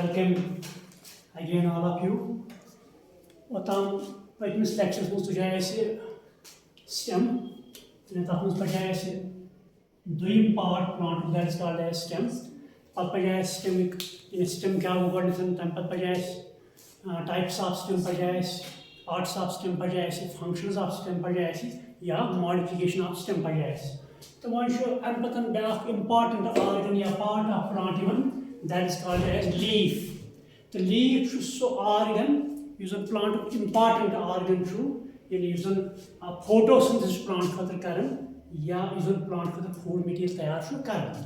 Welcome again, all of you. Pătmis lectures में तुझे stem, and that means पढ़ाया doing part plant that is called as stem. पढ़ पढ़ाया stem क्या होगा निसन तम पढ़ाया types of stem पढ़ाया parts of stem पढ़ाया functions of stem पढ़ाया या modification of stem पढ़ाया. तो वहाँ शो अम्पतन ब्याह important organ या part of plant even that is called as leaf. The leaf is so organ. Is a plant important organ true. Is a photosynthesis plant for the current. Yeah, is a plant for the food material तैयार show current.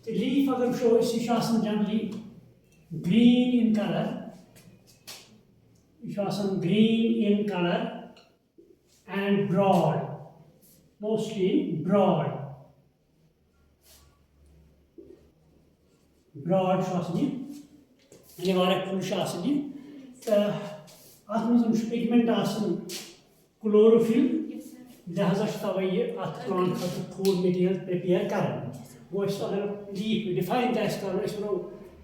The leaf अगर show इसी शासन generally green in color. शासन green in color and broad. Mostly broad. Broad शासन ये वाले फूल शासन ये आत्मजन pigment आसन chlorophyll लिहाजा तवये आत plant for food material prepare करें वो इस अगर leaf define that करें इसमें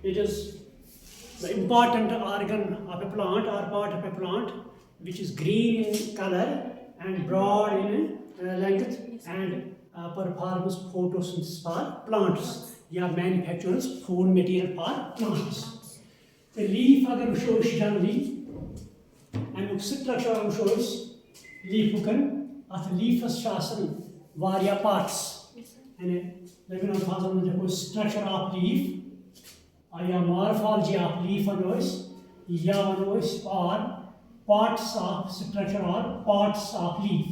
it is the important organ of a plant or part of a plant which is green in color and broad in length and performs photosynthesis for plants या manufactures food material for plants. The leaf अगर shows generally and structure shows leaf can at leaf शासन वारिया parts and लेकिन हम फाज़ल में देखो structure of leaf या morphology of leaf anois या anois or parts of structure or parts of leaf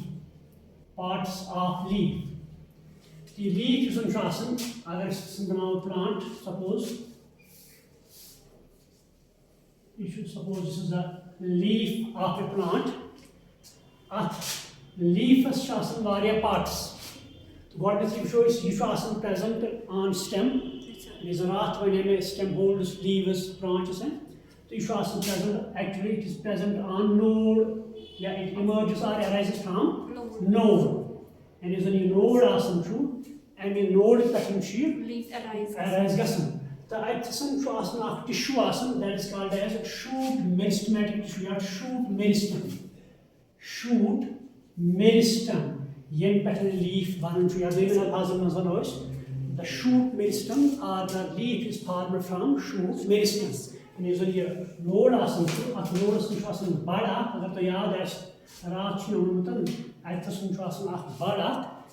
the leaf is on शासन अगर इसमें plant suppose you should suppose this is the leaf of a plant. Leaf has shasan varia parts. What this shows is shasan present on stem. These are not when stem holds leaves, branches, and so shasan present. Actually, it is present on node. Yeah, it emerges or arises from node. And is a node asan true. And in node pattern leaf arises. The action of tissue that is called as shoot meristematic tissue or shoot meristem. Shoot meristem. Yen pattern leaf one the shoot meristem or the leaf is formed from shoot meristem. And usually node asan at node asan bada agar to yaad as raach nutan action of bada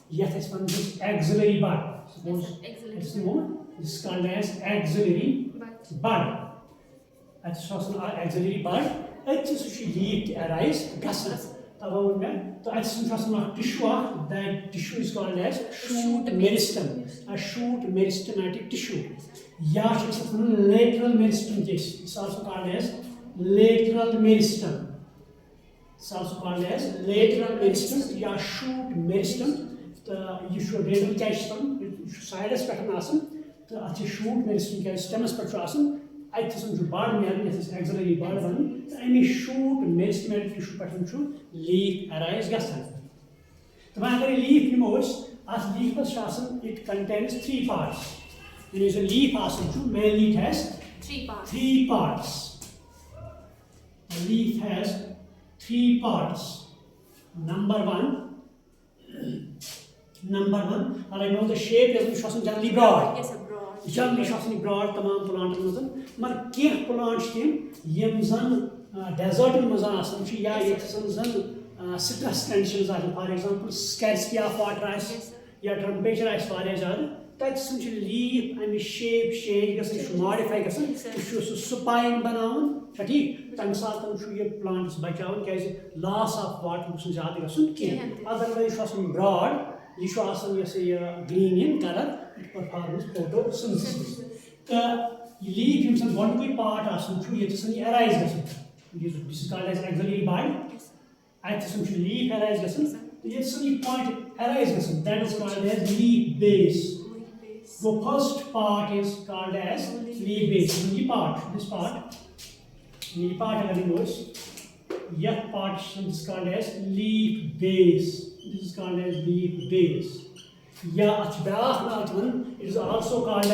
yet is one this axillary bud. Suppose it's more. This is called as axillary bud. That's also axillary bud. It's just leaf arise gases. So it's tissue. That tissue is called as shoot meristem. A shoot meristematic tissue. Yeah, it's lateral meristem. It's also called as lateral meristem. It's also called as lateral meristem. Yeah, shoot meristem. You should really catch them. You should side as pattern. The shoot meristem क्या stems पर trasen, I think some bud में this axillary bud one. Any shoot meristematic tissue pattern should leaf arise gasan. The matter leaf removes as leaf was trasen. It contains three parts. It is a leaf asan too. Mainly it has three parts. The leaf has three parts. Number one. I know the shape is generally broad. Yes, broad. Generally शासन broad तमाम plant मज़न मगर क्या plant team यम जन desert मज़न आसन ची या ये जन stress conditions आसन for example scarcity of water आस या temperature आस वाले ज़्यादा तब ची leaf and shape change गसन modify गसन इशू supine बनावन ठीक तंग सातन शु ये plants बचावन क्या loss of water मुझे ज़्यादा गसन क्या otherwise शासन broad ये शासन ये green in color it performs photosynthesis. The leaf himself one way part asan true it is arise gasan. This is called as axillary bud. At the leaf arise gasan. Yes, point arise gasan. That is called as leaf base. The first part is called as leaf base. This part yet part is called as leaf base. This is called as leaf base. Yeah, it is also called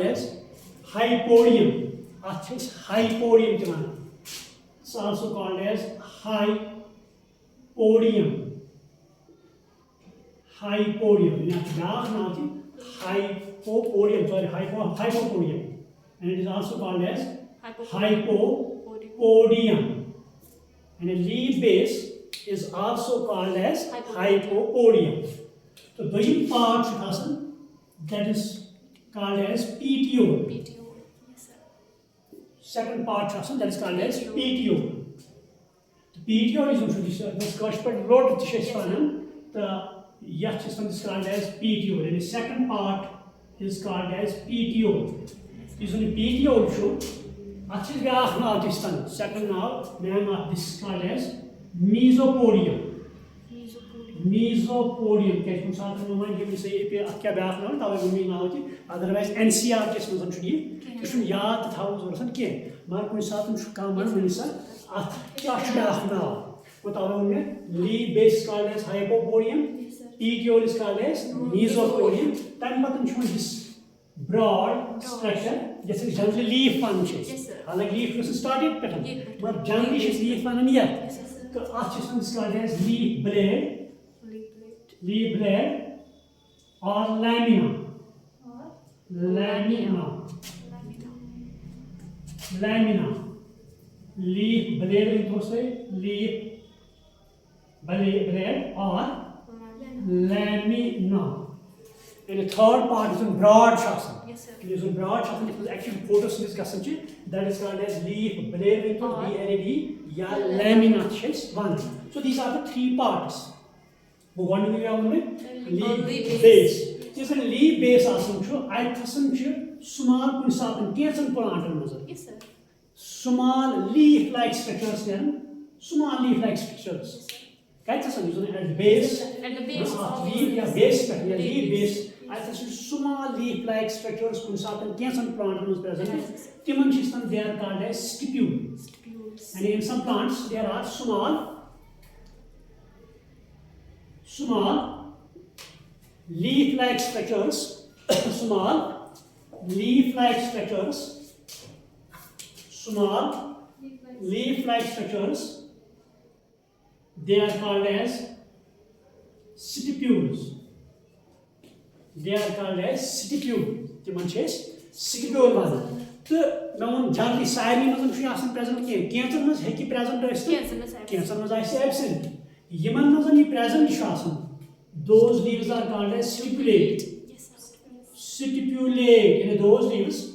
as hypodium. That is hypodium. It's also called as hypodium. Hypodium. Hypopodium. Sorry, hypopodium. And it is also called as hypopodium. And a leaf base is also called as hypopodium. So the part that is called as petiole. Second part that is called as petiole. The petiole is called as petiole. And the second part is called as petiole. This is the petiole show. Second name of this is called as mesopodium. Mesopodium. Otherwise, NCR is not yad thousands and king. Marcus Saturn should come and minister at leaf base called as hypopodium, petiole is called as mesopodium. Then button shows this broad structure. This is generally leaf functions. Like leaf was started pattern. But generally is leaf one and yet. The arches is called as leaf blade, or lamina. Leaf blade leaf blade or lamina. And the third part is in broad shasan. It is in broad shasan. It was actually photosynthesis. That is called as leaf blade BLAD, lamina one. So these are the three parts. One leaf base. This is a leaf base. Small plant. Small leaf-like structures. Small leaf-like structures. At the base of leaf, base, leaf base. Small leaf-like structures plant present. They are called as stipules. And in some plants, there are small leaf-like structures. Small leaf-like structures. They are called as stipules. Stipule one. So now generally present. Cancer must present. Cancer must absent. Present. Those leaves are called as stipulate. In those leaves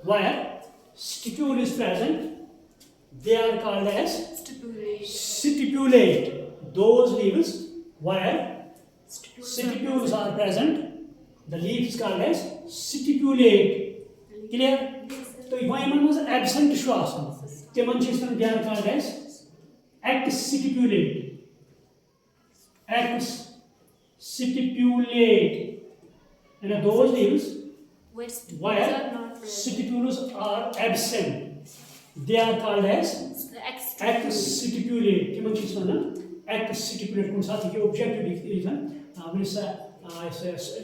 where stipule is present, they are called as stipulate. Those leaves where stipules are present, the leaf is called as stipulate. Clear? So if one was absent, they are called as exstipulate. And those leaves where stipules are absent, they are called as exstipulate. Exstipulate. Objective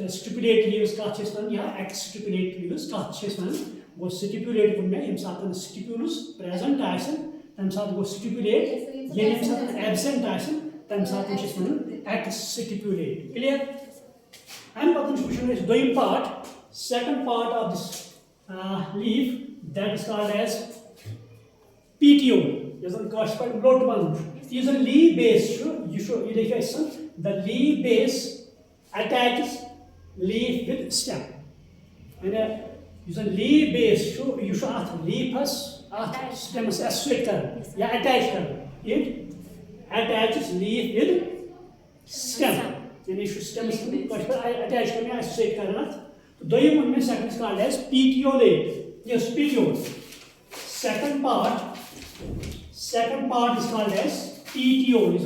stipulate leaves exstipulate leaves was stipulate stipulus present stipulate absent exstipulate. Clear? And the part, second part of this leaf, that is called as petiole. This is a leaf base. The leaf base attaches leaf with stem. And this is leaf base. You should leaf stem associate. Attach. It attaches leaf with stem. Stem attached associate. The second is called as petiolate. Yes, petiole. Second part is called as petiole. This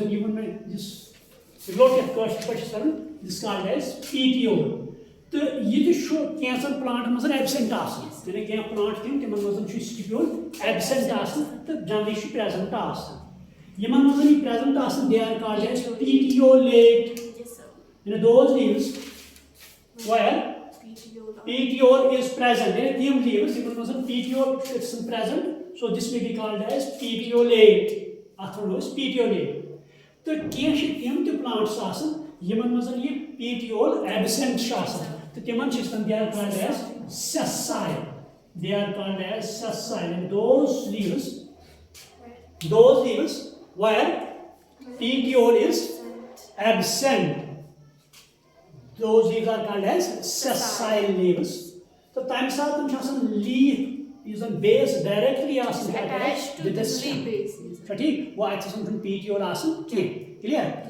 is called as petiole. This cancer plant must absent. Plant stipule absent. Generally present. Present. They are called as petiolate. In those leaves where petiole is present. Them leaves, petiole is present. So this may be called as petiolate. Is petiolate. So tiem plants petiole absent. So they are called as sessile. They are called as sessile. And those leaves where petiole is absent, those leaves are called as sessile leaves. So time leaf is a base directly attached to the stem. Petiole clear?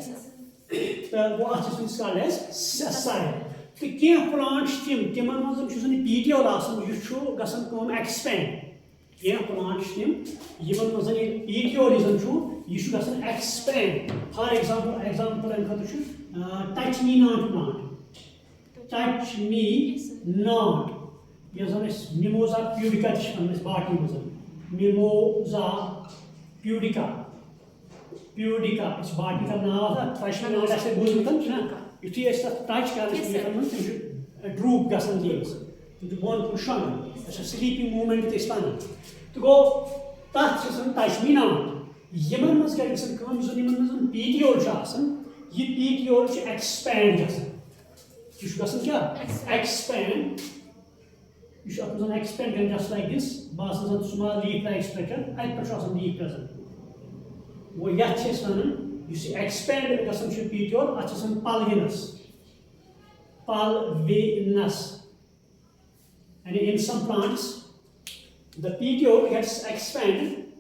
So what is called as sessile. So plants petiole expand. Plants petiole expand. For example, touch me not plant. Touch me not. Mimosa pudica botany. Mimosa pudica. It's botany now. Touch me not. If you touch, droop leaves. It's a sleeping movement. To go touch me not. Petiole expand. You should expand. You should expand just like this. Small leaf-like structure. Leaf present. You see, expand petiole. Pulvinous. And in some plants, the petiole gets expanded.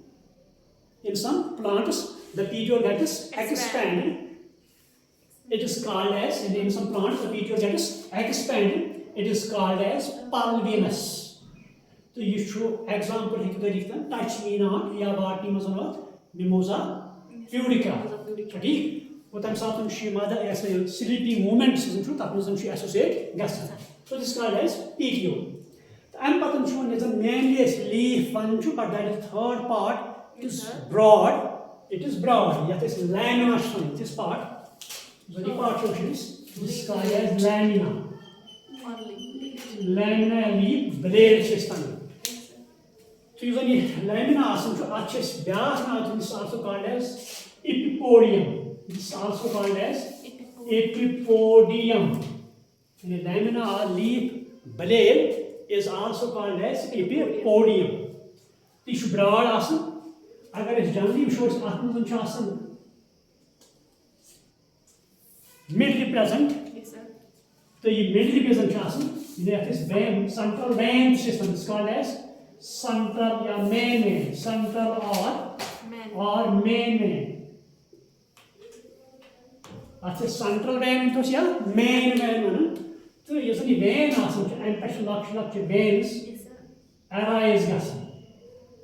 In some plants, the petiole gets expanded. It is called as, in some plants, the petiole gets expanded. It is called as pulvinous. So you show example, touch me not, ya botany mimosa pudica. Sleeping movements associate. So this is called as petiole. And is a mainly leaf one, but that is third part is broad. It is broad. Yet is lamina. This part, the part this is called as lamina. Lamina leaf blade system. So usually lamina is also called as epipodium. This is also called as epipodium. And the lamina leaf blade is also called as epipodium. This is broad. Agar generally shows mid present. So this mid present that is vein, central vein system is called as central main, central or main. That's a central vein into main. So usually vein and veins arise.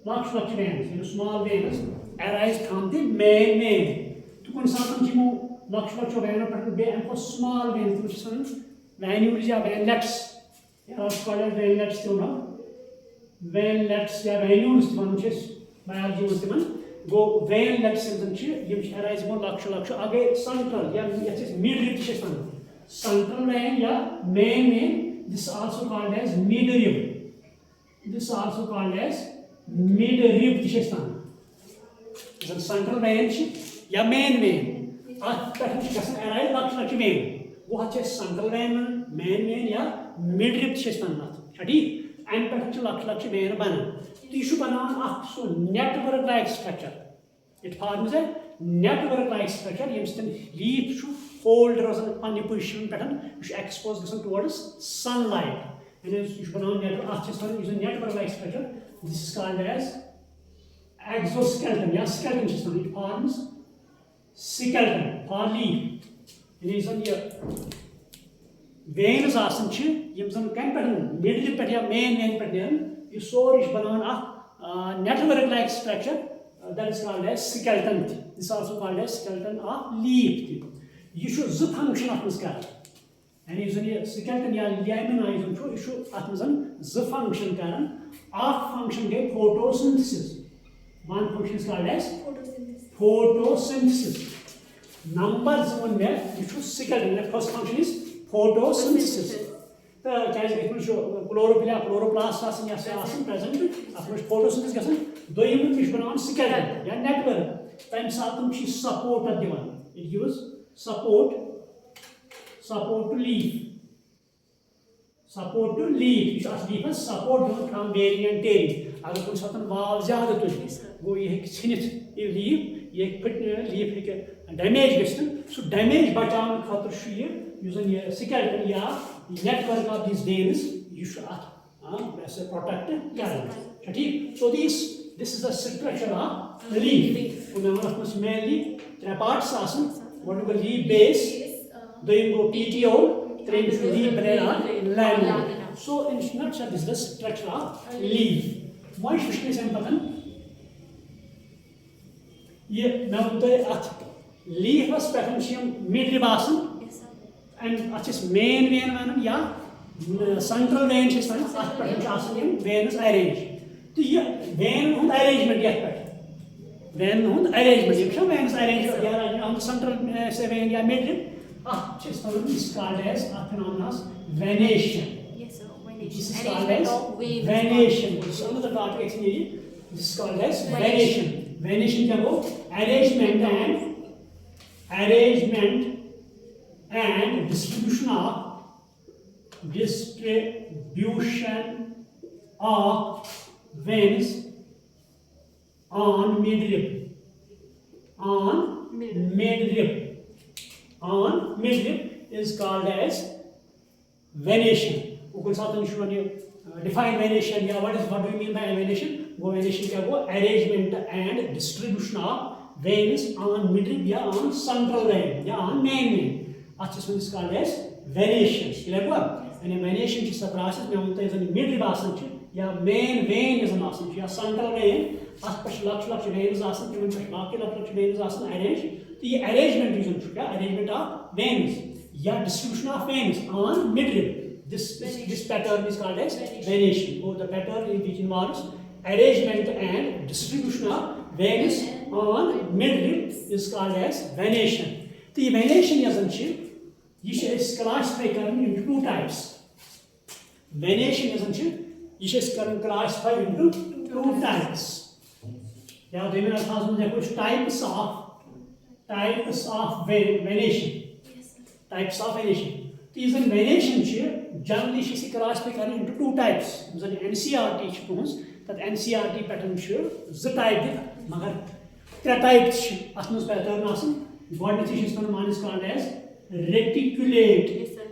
Veins, small veins arise from the main. To consult small veins, veinlets. Called as veinlets. Veinlets, venules, biology. Go veinlets arise more again central, mid-rib. Central vein, main. This is also called as mid-rib. This is also called as mid-rib. This is central vein, main vein. Arise vein. What is central vein, main vein, mid-rib. And vein banana. Tissue banana network-like structure. It forms a network-like structure. Leaf should fold on the position pattern. You should expose towards sunlight. And you should network-like structure. This is called as exoskeleton. Skeleton system. It forms skeleton for leaf. It is on the veins middle main vein. You saw it network-like structure. That is called as skeleton. This is also called as skeleton of leaf. You should function of this guy. And usually skeleton lamina you should function. Function photosynthesis. One function is called as photosynthesis. Numbers one there, you should skeleton. The first function is photosynthesis. The chlorophyll chloroplast आसन या आसन present अपने photosynthesis गसन दोयम किश बनावन skeleton या network तम सातम छी support दिवन it gives support to leaf यह leaf support दिवन from bearing and tearing अगर कुछ सातन वाव ज्यादा तुल गो ये छिनित ये leaf ये फिट leaf है damage गसन सो damage बचावन खातिर ये skeleton या network of these veins you should protect carry. So this is the structure of the leaf. Mainly three parts one is the leaf base, then go petiole, then leaf braid lamina. So in nutshell this is the structure of leaf. Why should we say ये मैं leaf was pattern mid-rib and this main vein या central vein is vein is arranged. So this vein is arrangement vein is arranged central vein या mid-rib is called as venation. Yes, sir. This is called as venation. This is another topic. This is called as venation. Venation क्या हो? Arrangement and distribution of veins on midrib. On midrib is called as venation. Define venation. What do you mean by venation? Venation is arrangement and distribution of veins on midrib या on central vein या on main vein. This is called as venation. And venation is a process where midrib या main vein is a central vein. As veins veins arranged. The arrangement arrangement of veins या distribution of veins on midrib. This pattern is called as venation. Or the pattern in which involves arrangement and distribution of veins on midrib is called as venation. The venation is classified into two types. Venation is classified into two types. Now, there are types of venation. Types of venation. These venation generally is classified into two types. NCRT that NCRT pattern is type magar three types pattern one is called as reticulate. Yes, sir.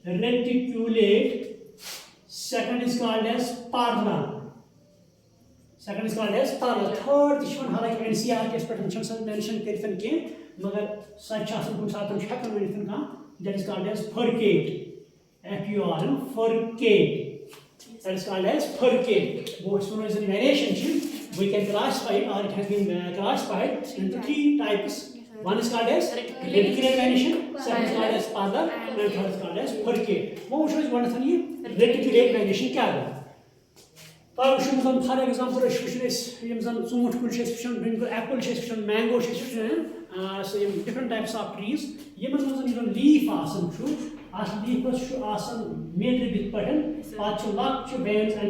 Reticulate. Second is called as parallel. Third is one like NCRT pattern mentioned that is called as furcate. Furcate. That is called as furcate. Both one is a variation. We can classify it, or it has been classified into three types. One is called as reticulate venation, second is called as parallel, and third is called as furcate. What is one reticulate venation? For example, apple, mango, so different types of trees. Leaf leaf made pattern, veins and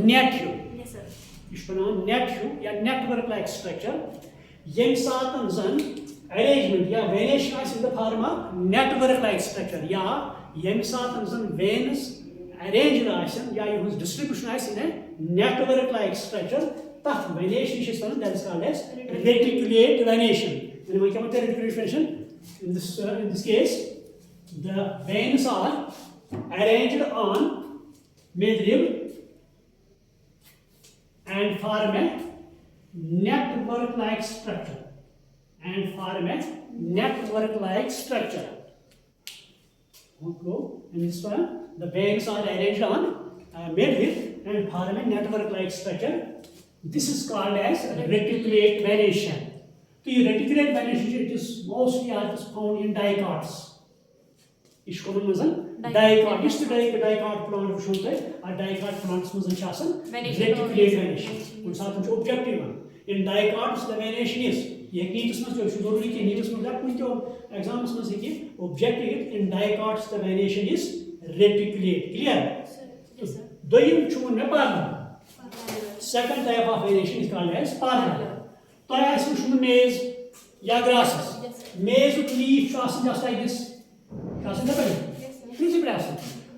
net. Yes, sir. Network like structure. Arrangement venation in the form of network like structure. Veins arranged distribution in a network like structure. That venation is called as reticulate venation. In this case, the veins are arranged on midrib and form a network like structure. In this one, the veins are arranged on midrib and form a network like structure. This is called as reticulate venation. The reticulate venation is mostly found in dicots. Is common dicot. This dicot plant dicot plants reticulate venation. Objective one. In dicots, the venation is ये नीट्स में जरूरी कि नीट्स में कुछ exams में object in dicots the variation is reticulate clear दोयम मे parallel second type of variation is called as parallel तो आस वुचन मेज या grasses maize leaf just like this principle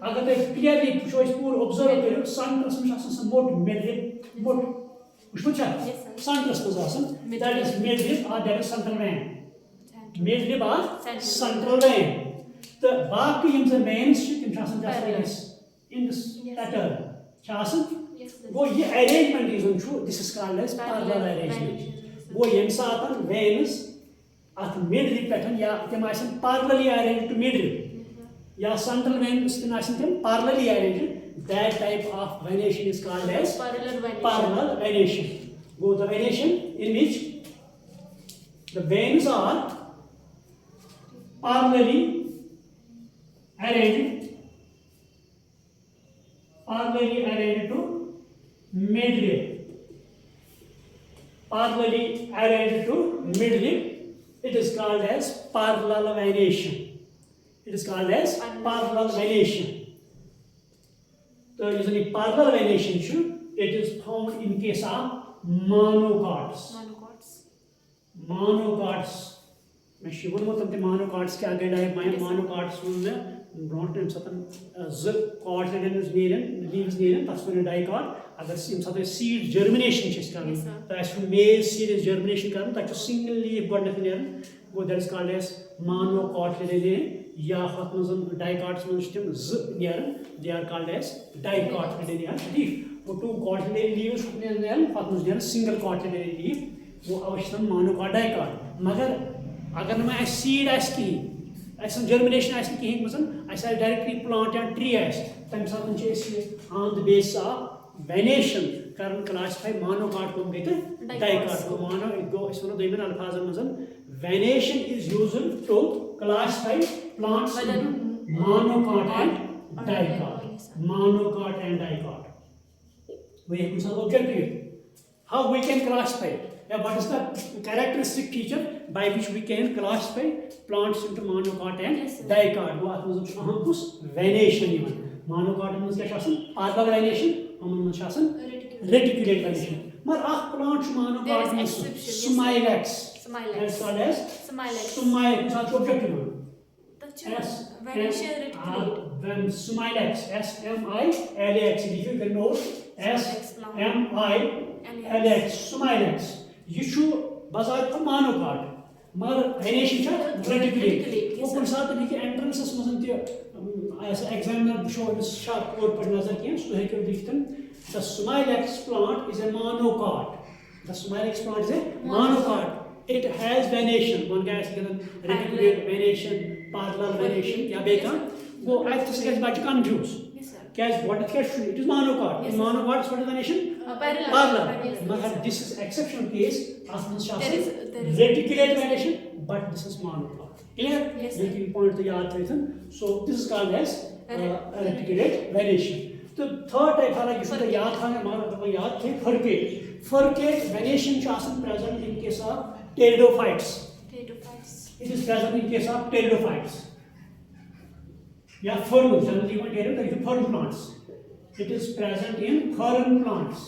अगर तुम क्लियरली पूर ऑब्जर्व करो सेंटरस में मोट मिड मोट सेंटरस मज दैट इज मिड लिप और that is central vein mid lip और सेंट्रल वेन तो बाकी यम वेन्स तम इन दिस पैटर्न गो ये arrangement this is called as parallel arrangement गो यम सात वेन्स अत मिड लिप पे या तम parallelly arrange to mid rib central veins parallelly arranged. That type of venation is called as parallel venation. Go the venation in which the veins are parallelly arranged to midlip. Parallelly arranged to midlip. It is called as parallel venation. It is called as parallel venation. So usually parallel venation it is found in case of monocots. Monocots. मैं शिवन में तंते monocots क्या गए di my monocots में ब्रॉन्ट time सतन ज cot नीरन leaves नीरन तस्वीर dicot अगर SIM सतन seed germination chess करन तो S मेज सीड जर्मिनेशन करन तक सिंगल लीफ गॉड नीरन वो that is called as monocotyledon या हत मजन डाइकॉट्स में तम ज नीरन they are called as dicotyledon ठीक वो टू कॉटिलेडन लीव्स नीरन हत मज नीरन सिंगल कॉटिलेडन लीफ वो अवश्य मोनोकॉट डाइकॉट मगर अगर मैं सीड आस कहीं जर्मिनेशन आस कहीं मजन डायरेक्टली प्लांट या ट्री तम सात on the base of venation कर क्लासिफाई मोनोकॉट को गई तो डाइकॉट को मोनो गो वो दोन अल्फाजन मजन venation is used to classify plants into monocot and dicot. Monocot and dicot. We have some objective. How we can classify? Yeah, what is the characteristic feature by which we can classify plants into monocot and dicot? What was the venation even? Monocot means parallel venation, reticulate venation. But a plant monocot means smilex. That's called as smile. It's also objective. S when smilex, S-M-I-L-A-X. If you can know S-M-I-L-A-X, smilex. You should bazar monocot. मगर venation reticulate. वो कुछ साथ लिखे entrance में ऐसा examiner show this sharp word पर नजर किया तो है कि लिखते the smilex plant is a monocot. The smilex plant is a monocot. It has venation. One guy is given reticulate venation, parallel venation. क्या बेका? वो ऐसे कैसे बात confuse. क्या is what is कैसे? It is monocot. In monocot, what is venation? Parallel. मगर this is exceptional case. आसमान शासन reticulate venation, but this is monocot. Clear? Yes. You point to याद रखें. So this is called as reticulate venation. तो third type वाला जिसको याद था हमारा तो याद थे फरकेट. Furcate venation is present in case of pteridophytes. It is present in case of pteridophytes. Yeah, ferns. Generally, you want to fern plants. It is present in fern plants.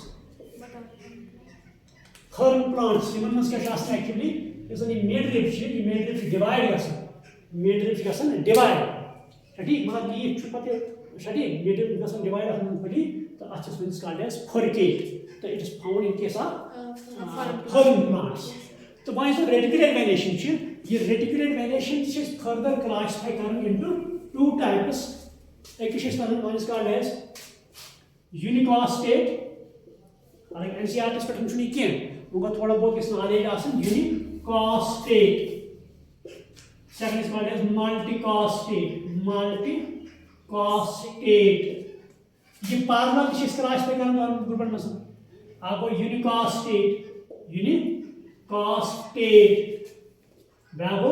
Fern plants. You must actually is a midrib. Midrib divide. Midrib divide. Shadi, my leaf Shadi, midrib divide. The arches is called as furcate. So it is found in case of fern plants. So why is the reticulate venation? This reticulate venation is further classified into two types. One is called as unicostate. Like NCERT is pattern chuni kiya. Unga thoda bahut is knowledge asan unicostate. Second is called as multicostate. Multicostate. ये parallel is classified करना group में muscle. आपको unicostate. Bravo,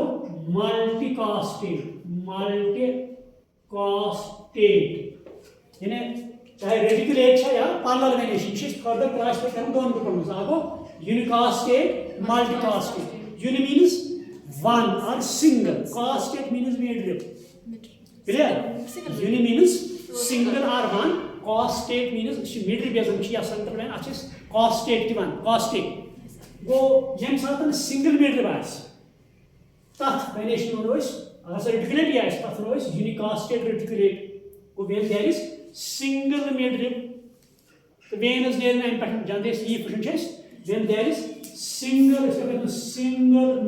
multicostate. यानी चाहे reticulate है या parallel venation, इसे further classify करना दोनों ग्रुप में. आपको unicostate, multicostate. Uni means one or single. Costate means midrib. Clear? Uni means single or one. Costate means midrib as central line. Costate one. Costate. Go yen satan single midrib as. That venation noise. As a reticulate yes. That noise unicostate reticulate. Go when there is single midrib. The vein is there in Jandes E pushes. Then there is single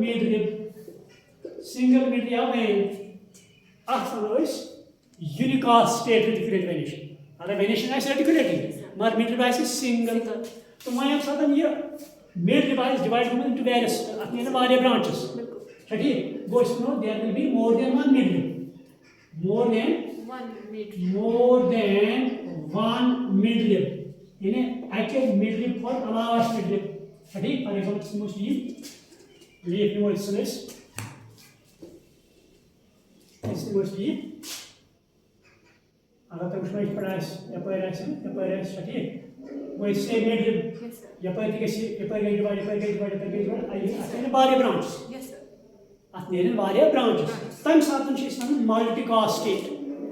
midrib. Single midrib vein. After noise unicostate reticulate venation. Other venation is reticulating. But midrib is single. So my answer here midrib is divided into various branches. Right? Go to there will be more than one midrib. More than one midrib. In a active midrib for allowance midrib. Right? For example, smooth leaf pneumocystis. Smooth leaf. Agar tu usman price, appearance, right? We say midrib. Divide. I body branches. Yes, sir. At the end, branches. Times happen, she is multicostate.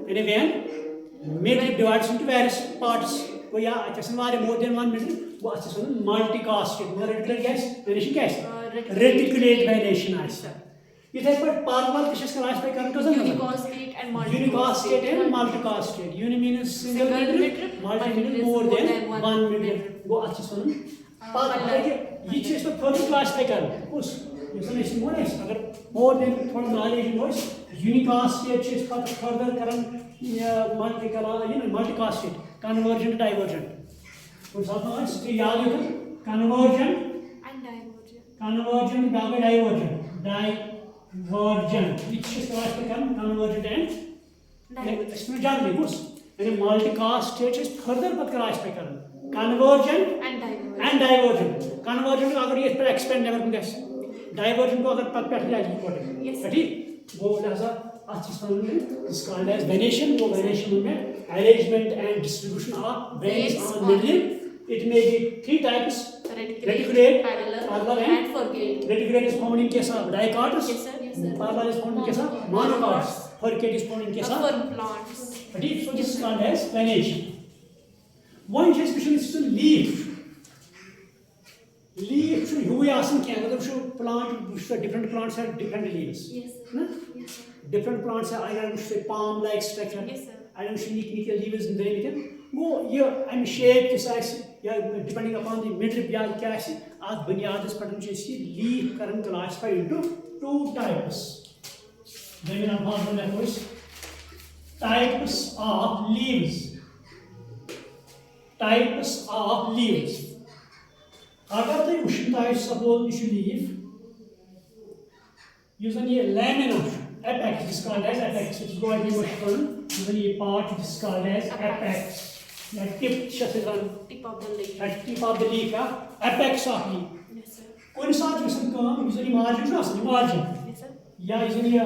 And again, midrib divides into various parts. So, yeah, I just more than one midrib. What is multicostate? Reticulate gas, venation gas. Reticulate venation. It has got parallel fishes classified Unicostate and multicostate. Unicostate and multicostate. Uni means single midrib, multi means more than one midrib. Go at this one. Each is the further classified. More than knowledge noise, unicostate is further current multicostate, convergent, divergent. Convergent And divergent. Convergent, divergent. Divergent. Which is convergent and divergent. And multicostate is further but classified. Convergent And divergent. Divergent. Convergent agar ye expand never guess. Divergent ko agar pat pat jaye. Yes. Ready? Go lasa is called as venation. Go venation mein arrangement and distribution of veins on midrib. It may be three types. Reticulate, parallel and forgate. Reticulate is found in case of dicots. Yes, sir. Yes, sir. Parallel is found in case of monocots. Forgate is found in case of plants. ready? So this is called as venation. One special is leaf. Leaf should you ask can plant different plants have different leaves. Yes, sir. No? Yes, sir. Different plants have either palm-like structure. Yes, sir. I don't see leaves in the go here and shape this size. Depending upon the midrib as Bunyadis potential leaf current classified into two types. Then types of leaves. Types of leaves. Agar the Ushita suppose you leaf, using a lamina, apex is called as apex, which is going to be mushroom, using a part is called as apex. That Tip of the leaf. That tip of the leaf, apex of leaf. Yes, sir. When you start using margin, Yes, sir. yeah, using the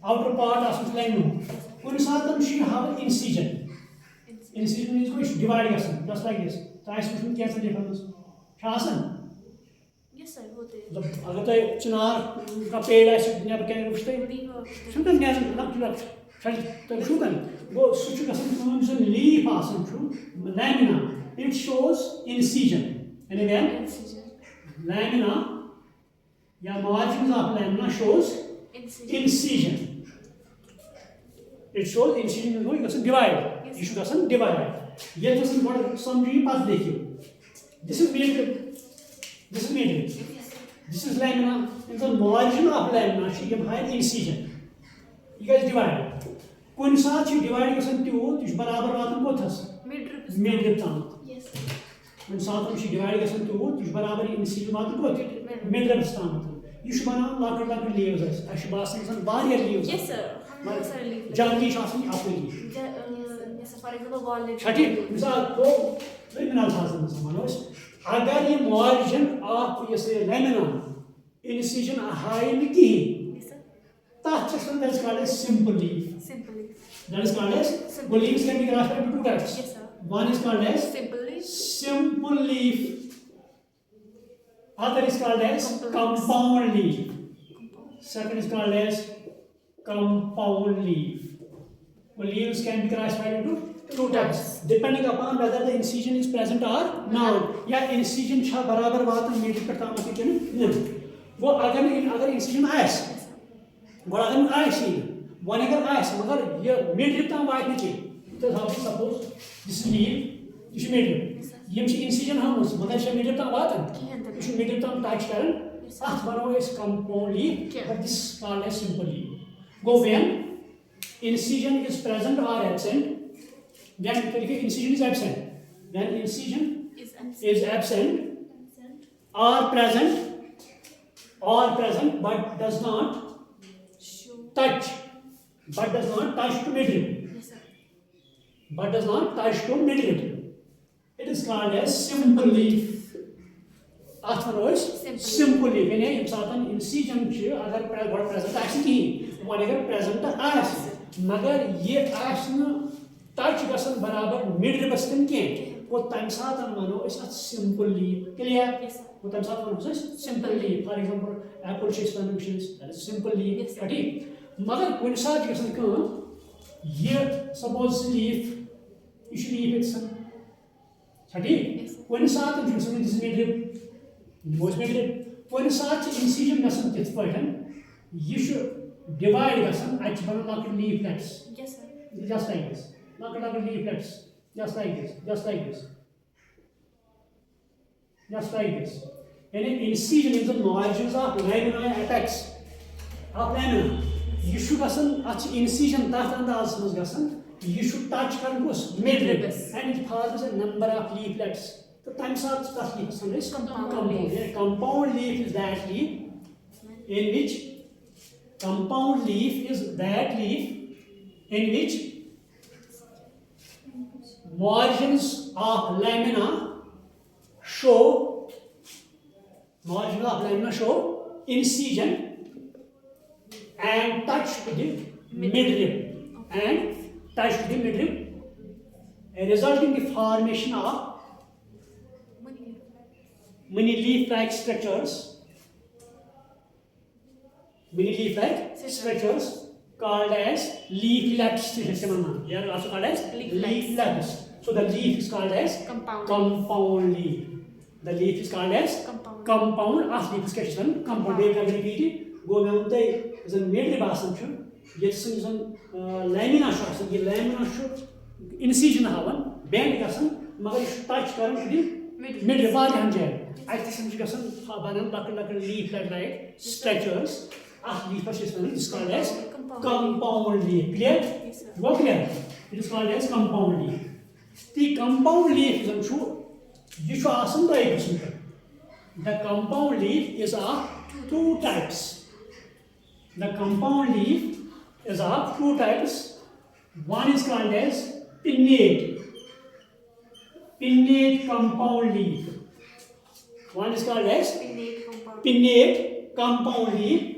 outer part of the line. When you start you have an incision. Incision is going to divide us, just like this. So I should get the difference. Shasan. Yes, sir. What is अगर तो चिनार का पेड़ ऐसे दुनिया पर क्या उठते हैं शुक्र क्या लग तो शुक्र वो सुच का संपूर्ण leaf आसन शु lamina it shows incision and again lamina या margins of lamina shows incision it shows incision is going to divide you should divide ये तो what समझिए पास देखिए this is made this is lamina and the margin of lamina she have high incision you guys divide कोई साथ ही divide का संति हो तो इस बराबर वातन को थस midrib ताम yes कोई साथ हम she divide का संति हो तो इस बराबर incision वातन को midrib ताम ये शुभ ना लाकर leaves है ऐसे बात से इंसान बाहर leaves yes sir जल्दी शासन आपको leave yes sir for example wallet छठी मिसाल तो मिनरल फासन समानोस अगर ये margin आप ये lamina incision high में की yes sir that is called as simple leaf. That is called as leaves can be classified into two types. Yes sir. One is called as simple leaf. Simple leaf. Other is called as compound leaf. Second is called as compound leaf. Well, leaves can be classified into two types, depending upon whether the incision is present or not. या incision छा बराबर बात है middle पर ताम के नहीं. वो अगर incision आयस, वो अगर आयस ही, वो अगर आयस, मगर ये मिडिल ताम वाइट नहीं. तो suppose this is leaf, this is middle. ये मुझे incision हम उस मगर ये middle ताम बात है. ये middle ताम touch करें. Ah, one is compound leaf, but this is called as simple leaf. Go when incision is present or absent. When incision is absent. When incision is absent or present but does not touch. But does not touch to midrib. But does not touch to midrib. It is called as simple leaf. Simple leaf. When you incision अगर present action की, वो अगर present action, मगर ये action touch गसन बराबर mid बस्तन के, वो तम साथ हम मानो इस simple leaf. Clear? वो तम साथ मानो इस simple leaf. For example, apple cheese functions, that is simple leaf. ठीक. मगर कुछ साथ गसन क्यों? ये suppose leaf, इस leaf इट्सन, ठीक. कुछ साथ हम गसन इस mid most mid one such incision गसन किस पॉइंट ये should divide गसन अच्छ बना लाकर leaflets. Yes sir. Just like this. Laकर leaflets. Just like this. Just like this. Just like this. And an incision in the margins of lamina apex. Of lamina. You should गसन अच्छ incision ताकि अंदाज़ में गसन you should touch कर कुछ midrib and it forms a number of leaflets. The time starts is compound leaf. Compound leaf is that leaf in which compound leaf is that leaf in which margins of lamina show incision and touch to the midrib resulting in the formation of many leaf-like structures called as leaflets. They are also called as leaflets. So the leaf is called as compound leaf. The leaf is called as compound. As leaf is called compound. They can repeat. Go down there. Is a mid basan. Yes, is a lamina shot. The lamina shot incision haven. Bend gasan. Magar touch current mid rib. I think we have leaf-like structures. Leaf is called as compound leaf. Clear? Yes, sir. Go clear? It is called as compound leaf. The compound leaf is true. You should ask the compound leaf is of two types. The compound leaf is of two types. One is called as pinnate compound leaf. One is called as pinnate compound leaf.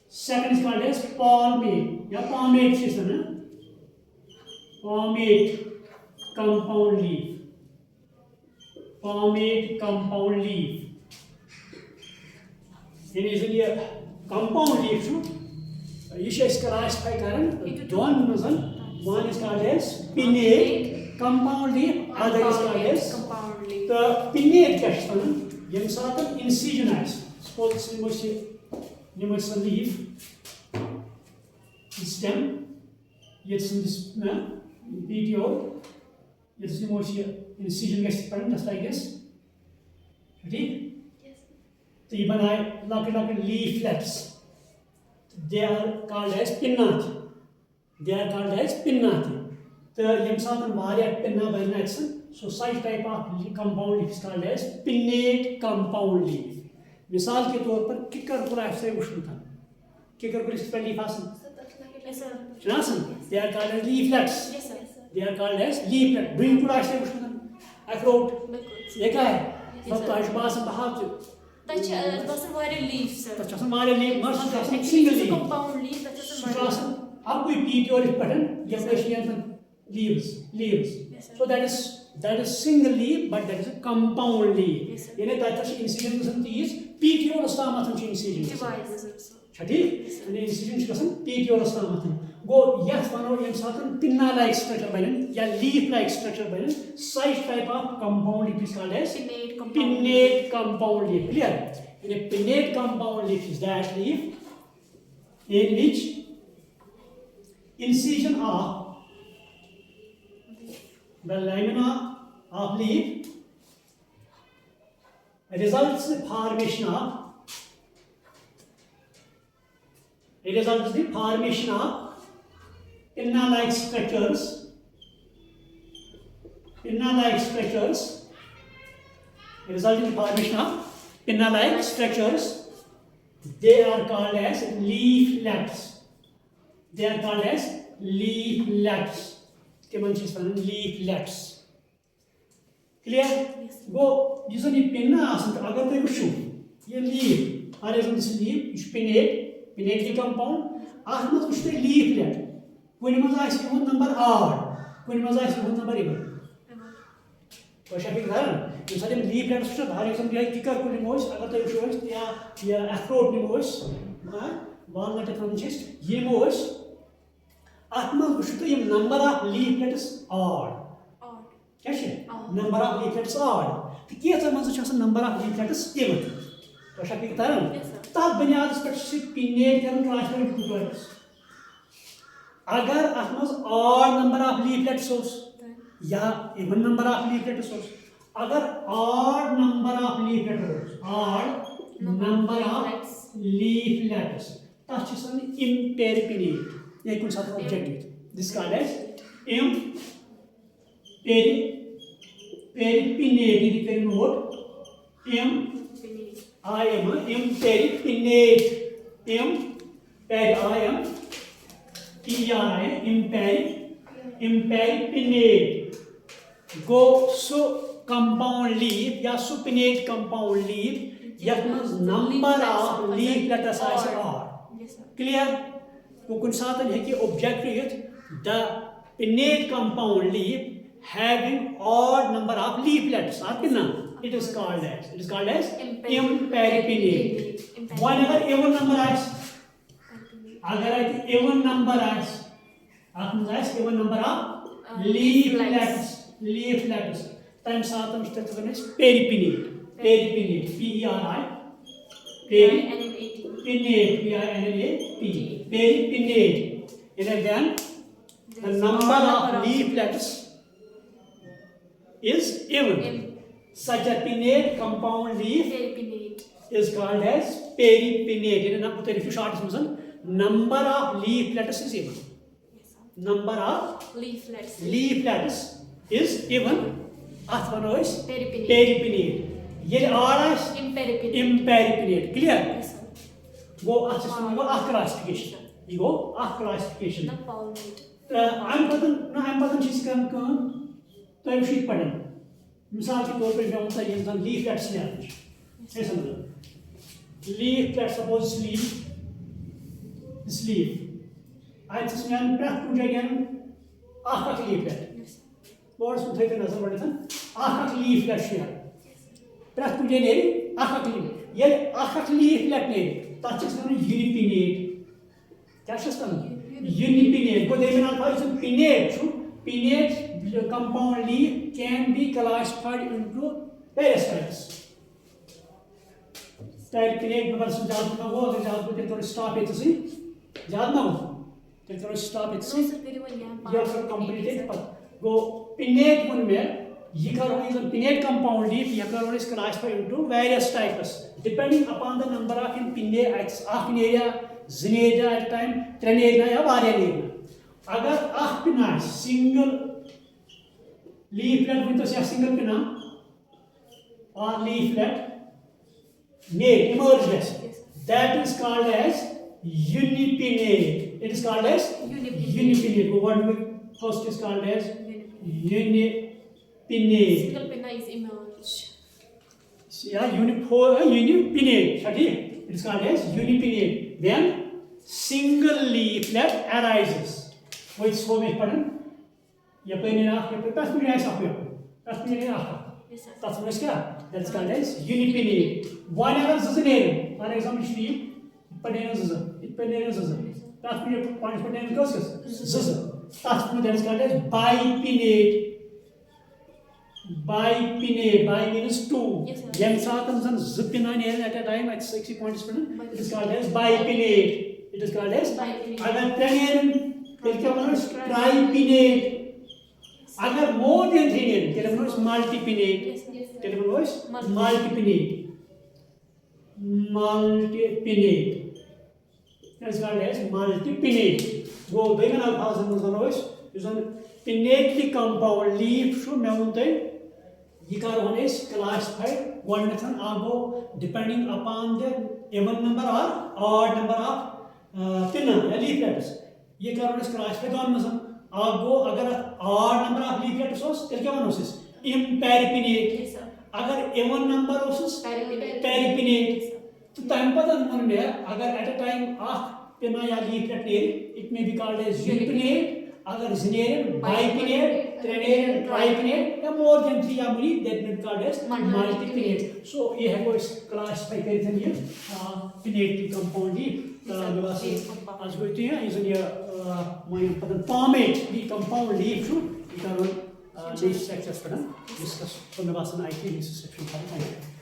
Second is called as palmate. Yeah, palmate system. Palmate compound leaf. Palmate compound leaf. And is a compound leaf. You should classify current. One is called as pinnate compound leaf. Other is called as compound leaf. The pinnate question, you saw the incision as. Suppose you must leaf, the stem, it's in this PTO, it's the most incision gets just like this. Ready? Yes. So even I like leaflets. They are called as pinnate. The young Southern Varia pinna by Nixon. So such type of compound leaf is called as pinnate compound leaf. मिसाल के तौर पर kicker को ऐसे उष्णता kicker को इस पर लीफ आसन Yes sir. आसन they are called as leaflets. Yes sir. They are called as leaflet. Bring को ऐसे उष्णता अखरोट ये क्या है सब तो आशुबास बहाव That's a leaf sir. तो चश्मा वाले leaf मर्स चश्मा It's single a leaf compound leaf. That's a चश्मा अब कोई पीटी और इस पटन ये पेशियन leaves. Yes, sir. So that is that is single leaf, but that is a compound leaf. Yes, sir. Yani that is incision is petiolus tamathan incision. Divides also. Chati, and incision is petiolus tamathan. Go yes, one or certain pinna-like structure by ya leaf-like structure by such type of compound leaf is called as pinnate compound leaf. Clear? And a pinnate compound leaf is that leaf in which incision of the lamina of leaf results in the formation of pinna-like structures. Result in the formation of pinna-like structures. They are called as leaflets. Leaflets. Clear? Yes. Go, this is a pinna. Agar they show ये leaf. Are this leaf? It's pinnate compound. Ahmed is the leaflet. When you must even number odd. When you must even number even. तो शायद एक ये सारे leaflets से बाहर एक समझिए किकर को निमोस अगर तो shows या अखरोट निमोस walnut franchise ये निमोस आत्मा कुछ तो ये number of leaflets odd. क्या है? Number of leaflets odd. तो क्या तो मतलब शायद number of leaflets even. तो शायद एक तब बुनियाद पर से पिनेट करन ट्रांसफर टू अगर Ahmad odd number of leaflets होस या even number of leaflets होस अगर odd number of leaflets तब सन imperipinnate ये कुछ साथ object this called as imperipinnate ये करें note I am imperipinnate. Imperipinnate. Go so compound leaf या supinate compound leaf या number of leaflets are clear. वो कुछ साथ है कि object the pinnate compound leaf having odd number of leaflets are कितना it is called as imperipinnate. Whenever even number is अगर even number is even number of leaflets time साथ हम state करने peripinnate peripinnate and then the number of leaflets is even. Such a pinnate compound leaf is called as peripinnate. If you short number of leaflets is even. Number of leaflets is even. Athvano is peripinnate. Yet odd is imperipinnate. Clear? Yes, sir. Go classification. You go classification. I'm putting she's come to a sheet pattern. मिसाल के तौर पर मैं उनका ये इंसान leaflets ले आते हैं ऐसा मतलब leaflets suppose this leaf आज इसमें प्रैक्ट कुछ जगह आखिर leaflet बोर्ड में थे तो नजर पड़े था आखिर leaflet शेयर प्रैक्ट कुछ जगह आखिर ये आखिर leaflet ने ताकि इसमें unipinnate क्या शस्त्र unipinnate को देखना था इसमें pinnate compound leaf can be classified into various types. Type pinnate number से जात में वो अगर जात में तो stop it सी जात में वो तो stop it सी या फिर completed पर go pinnate one में ये करो इस pinnate compound leaf ये करो इस classified into various types depending upon the number of in pinnate area zineda at time treneda या variant अगर आख पिना single leaflet with a single pinna or leaflet made emerges. That is called as unipinnate. It is called as unipinnate. What we first is called as unipinnate. Single pinna is emerge. Yeah, unipinnate. It is called as unipinnate. Then single leaflet arises. Which form is pardon? ये पे नहीं ना ये पे पास में ऐसा हुआ That's meaning after. Yes, sir. That's what that's called as unipinnate. One ever zazanere. For example, sleep. That's meaning points for name goes. That's that is called as bipinnate. Bipinnate. Bi means two. Yes, sir. Yem satam zipinane at a time at 60 points. It is called as bipinnate. It is called as Bipinnate. tripinnate. Agar more than 3 names, multipinnate. Yes, yes, sir. Multipinnate. Multipinnate. That is called as multipinnate. Go big enough house and noise. Is an pinnately compound leaf should mountain. Yikar is classified one method ago depending upon the even number or odd number of leaflets. Yikar is classified one method. Ago agar odd number of leaflets was tell kya is imparipinnate. Yes, sir. Agar even number was Peripinnate. peripinnate. So time pata number agar at a time pinna ya leaflet it may be called as unipinnate. Agar zinarian, bipinnate, trinarian, tripinnate, more than 3 that may be called as multipinnate. So you have to classify here pinnate compound leaf. As we see, is in your palmate, the compound leaf should become these sections for them. Discuss from the Vasan IT section. Thank you.